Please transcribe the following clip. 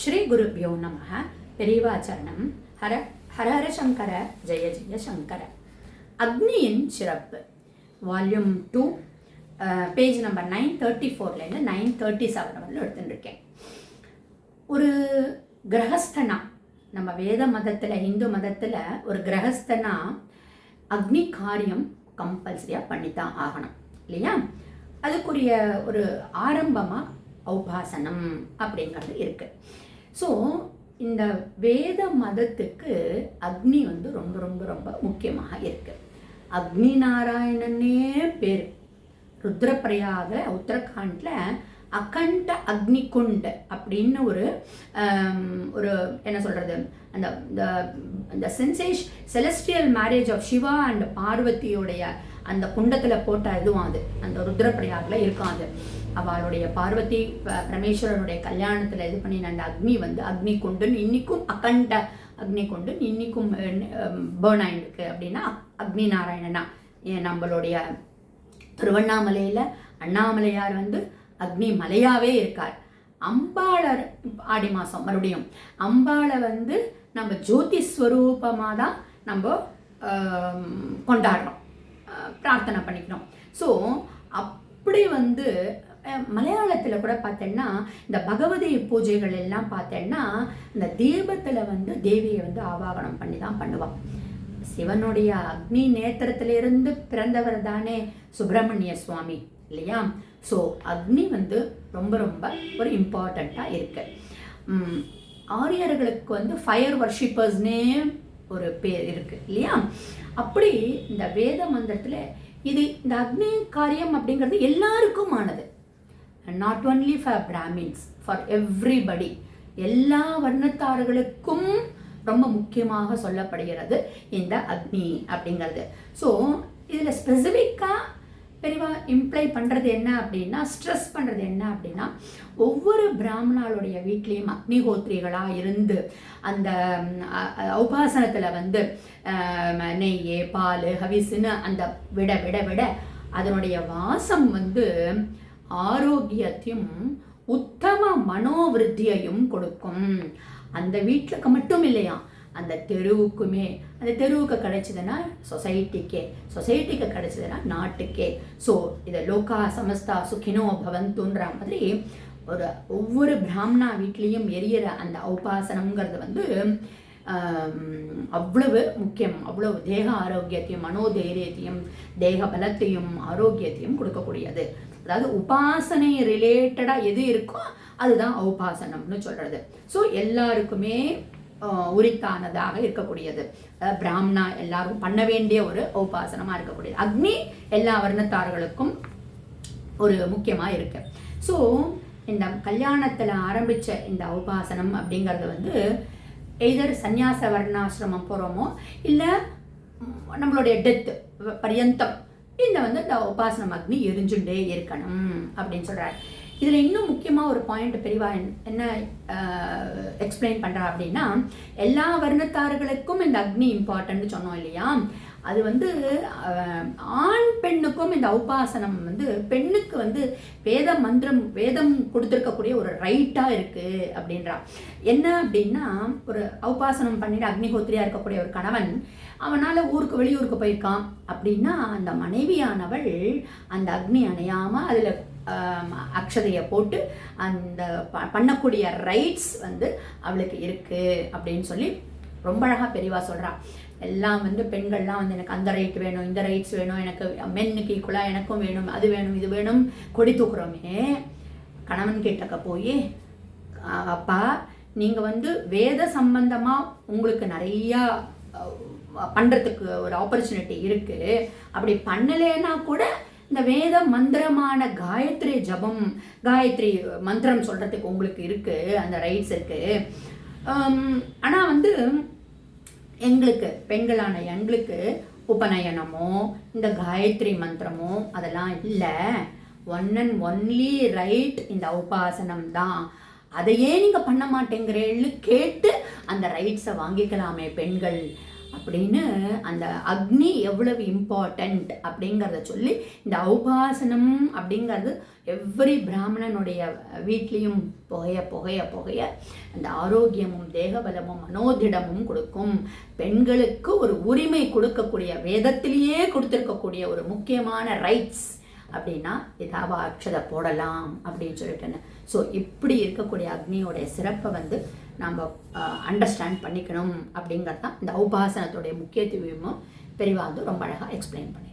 ஸ்ரீ குருபியோ நம. பெரியவாச்சரணம். ஹர ஹர ஹர சங்கர ஜெய ஜெய சங்கர. அக்னியின் சிறப்பு வால்யூம் 2 பேஜ் நம்பர் 934 937 வரலும் எடுத்துட்டுருக்கேன். ஒரு கிரகஸ்தனா, நம்ம வேத மதத்தில் இந்து மதத்தில் ஒரு கிரகஸ்தனா அக்னி காரியம் கம்பல்சரியாக பண்ணித்தான் ஆகணும் இல்லையா? அதுக்குரிய ஒரு ஆரம்பமாக ஔபாசனம் அப்படிங்கிறது இருக்குது. ஸோ இந்த வேத மதத்துக்கு அக்னி ரொம்ப ரொம்ப ரொம்ப முக்கியமாக இருக்குது. அக்னி நாராயணனே பேர். ருத்ரப்பிரயாக உத்தரகாண்டில் அகண்ட அக்னி குண்ட் அப்படின்னு ஒரு என்ன சொல்கிறது, அந்த celestial marriage of Shiva and பார்வதியோடைய அந்த குண்டத்தில் போட்ட இதுவும் அது அந்த ருத்ரப்பிரயாகில் இருக்கும். அது அவளுடைய பார்வதி பரமேஸ்வரனுடைய கல்யாணத்தில் இது பண்ணின அந்த அக்னி அக்னி கொண்டுன்னு இன்னிக்கும் அகண்ட அக்னி கொண்டுன்னு இன்னிக்கும் பேர்ன் ஆயிருக்கு. அப்படின்னா அக்னி நாராயணனா நம்மளுடைய திருவண்ணாமலையில் அண்ணாமலையார் அக்னி மலையாவே இருக்கார். அம்பாளர் ஆடி மாதம் மறுபடியும் அம்பாளை நம்ம ஜோதி ஸ்வரூபமாக தான் நம்ம கொண்டாடுறோம், பிரார்த்தனை பண்ணிக்கிறோம். ஸோ அப்படி மலையாளத்தில் கூட பார்த்தேன்னா இந்த பகவதி பூஜைகள் எல்லாம் பார்த்தேன்னா இந்த தீபத்தில் தேவியை ஆவாகனம் பண்ணி தான் பண்ணுவான். சிவனுடைய அக்னி நேத்திரத்திலிருந்து பிறந்தவர் தானே சுப்பிரமணிய சுவாமி இல்லையா? ஸோ அக்னி ரொம்ப ரொம்ப ஒரு இம்பார்ட்டண்ட்டாக இருக்கு. ஆரியர்களுக்கு ஃபயர் வர்ஷிப்பர்ஸ்னே ஒரு பேர் இருக்கு இல்லையா? அப்படி இந்த வேத மந்திரத்தில் இந்த அக்னி காரியம் அப்படிங்கிறது எல்லாருக்கும் ஆனது. Not only for Brahmins, for everybody, எல்லா வர்ணத்தார்களுக்கும் ரொம்ப முக்கியமாக சொல்லப்படுகிறது இந்த அக்னி அப்படிங்கிறது. ஸோ இதில் ஸ்பெசிஃபிக்காக பெரிவா இம்ப்ளை பண்ணுறது என்ன அப்படின்னா, ஸ்ட்ரெஸ் பண்ணுறது என்ன அப்படின்னா, ஒவ்வொரு பிராமணாளுடைய வீட்லேயும் அக்னிஹோத்ரிகளாக இருந்து அந்த உபாசனத்தில் நெய் பால் ஹவிசுன்னு அந்த விட விட விட அதனுடைய வாசம் ஆரோக்கியத்தையும் உத்தம மனோவிருத்தியையும் கொடுக்கும். அந்த வீட்டுக்கு மட்டும் இல்லையா, அந்த தெருவுக்குமே. அந்த தெருவுக்கு கிடைச்சதுன்னா சொசைட்டிக்கு கிடைச்சதுன்னா நாட்டுக்கே. ஸோ இதை லோகா சமஸ்தா சுகினோ பவந்துன்ற மாதிரி ஒவ்வொரு பிராமணா வீட்லேயும் எரியற அந்த உபாசனம்ங்கிறது அவ்வளவு முக்கியம். அவ்வளவு தேக ஆரோக்கியத்தையும் மனோதைரியத்தையும் தேக பலத்தையும் ஆரோக்கியத்தையும் கொடுக்கக்கூடியது. அதாவது உபாசனை ரிலேட்டடாக எது இருக்கோ அதுதான் உபாசனம்னு சொல்கிறது. ஸோ எல்லாருக்குமே உரித்தானதாக இருக்கக்கூடியது. பிராமணா எல்லாரும் பண்ண வேண்டிய ஒரு உபாசனமாக இருக்கக்கூடியது. அக்னி எல்லா வர்ணத்தார்களுக்கும் ஒரு முக்கியமாக இருக்கு. ஸோ இந்த கல்யாணத்தில் ஆரம்பித்த இந்த உபாசனம் அப்படிங்கிறது எய்தர் சந்நியாச வர்ணாசிரமம் போகிறோமோ இல்லை நம்மளுடைய டெத்து பரியந்தம் இந்த உபாசனம் அக்னி எரிஞ்சுட்டே இருக்கணும் அப்படின்னு சொல்கிறார். இதில் இன்னும் முக்கியமாக ஒரு பாயிண்ட் பெரியவா என்ன எக்ஸ்பிளைன் பண்ணுறா அப்படின்னா, எல்லா வர்ணத்தார்களுக்கும் இந்த அக்னி இம்பார்ட்டன்ட்னு சொன்னோம் இல்லையா? அது ஆண் பெண்ணுக்கும் இந்த உபாசனம் பெண்ணுக்கு வேத மந்திரம் வேதம் கொடுத்துருக்கக்கூடிய ஒரு ரைட்டாக இருக்குது அப்படின்றா. என்ன அப்படின்னா, ஒரு உபாசனம் பண்ணிட்டு அக்னிஹோத்திரியாக இருக்கக்கூடிய ஒரு கணவன் அவனால் வெளியூருக்கு போயிருக்கான் அப்படின்னா அந்த மனைவியானவள் அந்த அக்னி அணையாமல் அதில் அக்ஷதையை போட்டு அந்த பண்ணக்கூடிய ரைட்ஸ் அவளுக்கு இருக்குது அப்படின்னு சொல்லி ரொம்ப அழகாக பெரியவா சொல்கிறா. எல்லாம் பெண்கள்லாம் எனக்கு அந்த ரைட் வேணும், இந்த ரைட்ஸ் வேணும், எனக்கு மென்னுக்கு ஈக்குவலாக எனக்கும் வேணும், அது வேணும், இது வேணும் கொடி தூக்குறோமே. கணவன் கிட்டக்க போய், அப்பா நீங்கள் வேத சம்பந்தமாக உங்களுக்கு நிறையா பண்ணுறதுக்கு ஒரு ஆப்பர்ச்சுனிட்டி இருக்குது. அப்படி பண்ணலைன்னா கூட இந்த வேத மந்திரமான காயத்ரி ஜபம், காயத்ரி மந்திரம் சொல்கிறதுக்கு உங்களுக்கு இருக்குது, அந்த ரைட்ஸ் இருக்குது. ஆனால் எங்களுக்கு பெண்களான எங்களுக்கு உபநயனமோ இந்த காயத்ரி மந்திரமோ அதெல்லாம் இல்லை. ஒன் அண்ட் ஒன்லி ரைட் இந்த உபாசனம் தான். அதையே நீங்கள் பண்ண மாட்டேங்கிறேன்னு கேட்டு அந்த ரைட்ஸை வாங்கிக்கலாமே பெண்கள் அப்படின்னு அந்த அக்னி எவ்வளவு இம்பார்ட்டண்ட் அப்படிங்கிறத சொல்லி இந்த ஔபாசனம் அப்படிங்கிறது எவ்ரி பிராமணனுடைய வீட்லேயும் புகைய புகைய புகைய அந்த ஆரோக்கியமும் தேகபலமும் மனோதிடமும் கொடுக்கும். பெண்களுக்கு ஒரு உரிமை கொடுக்கக்கூடிய, வேதத்திலேயே கொடுத்துருக்கக்கூடிய ஒரு முக்கியமான ரைட்ஸ் அப்படின்னா இதாவ அக்ஷதை போடலாம் அப்படின்னு சொல்லிட்டேன்னு. ஸோ இப்படி இருக்கக்கூடிய அக்னியோடைய சிறப்பை நம்ம அண்டர்ஸ்டாண்ட் பண்ணிக்கணும் அப்படிங்கிறது தான் இந்த உபாசனத்துடைய முக்கியத்துவமும் பெரிவா ரொம்ப அழகாக எக்ஸ்பிளைன் பண்ணி.